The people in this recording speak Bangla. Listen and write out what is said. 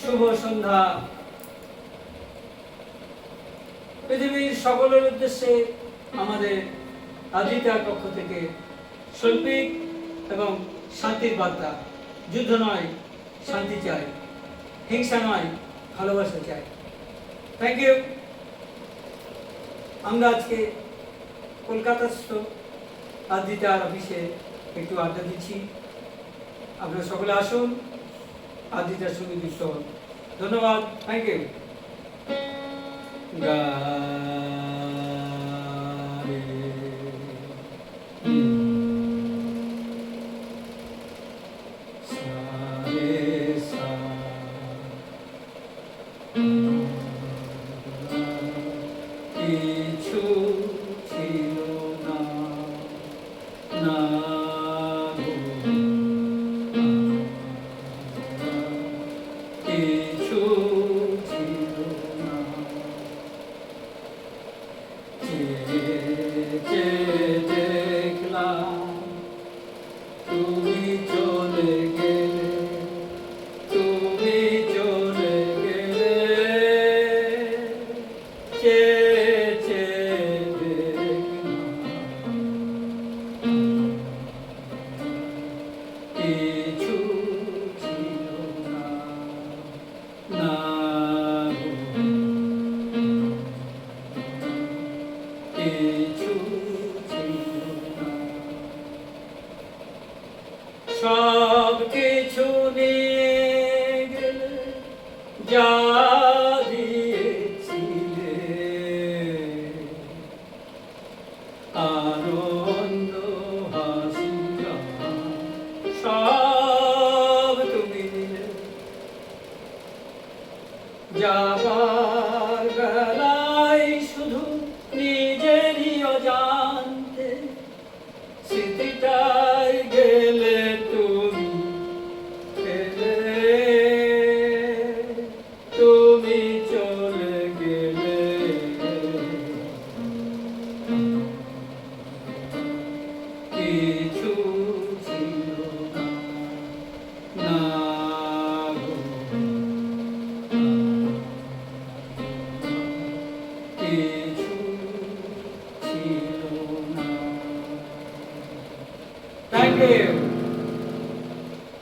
শুভ সন্ধ্যা। পৃথিবীর সকলের উদ্দেশ্যে আমাদের আদিতার পক্ষ থেকে শৈল্পিক এবং শান্তির বার্তা। যুদ্ধ নয়, শান্তি চাই। হিংসা নয়, ভালোবাসা চাই। Thank you. আমরা আজকে কলকাতাস্থ আদিতার অফিসে একটু আড্ডা দিচ্ছি। আপনারা সকলে আসুন, আদিতার সঙ্গে যুক্ত হন। ধন্যবাদ। Thank you. কিছু ছিল না, না কিছু ছিল না, দেখলাম তুমি চলে গেলে, তুমি চলে গেলে, কিছু ছিল না, না কিছু ছিল না। সব কিছু নিয়ে গেলে, যা দিয়েছিলে, আনন্দ হাসি সব তুমি দিলে। যাবার বেলায় শুধু নিজেরই অজান্তে স্মৃতিটাই গেলে তুমি ফেলে, তুমি চলে গেলে, কিছু ছিল না, না গো,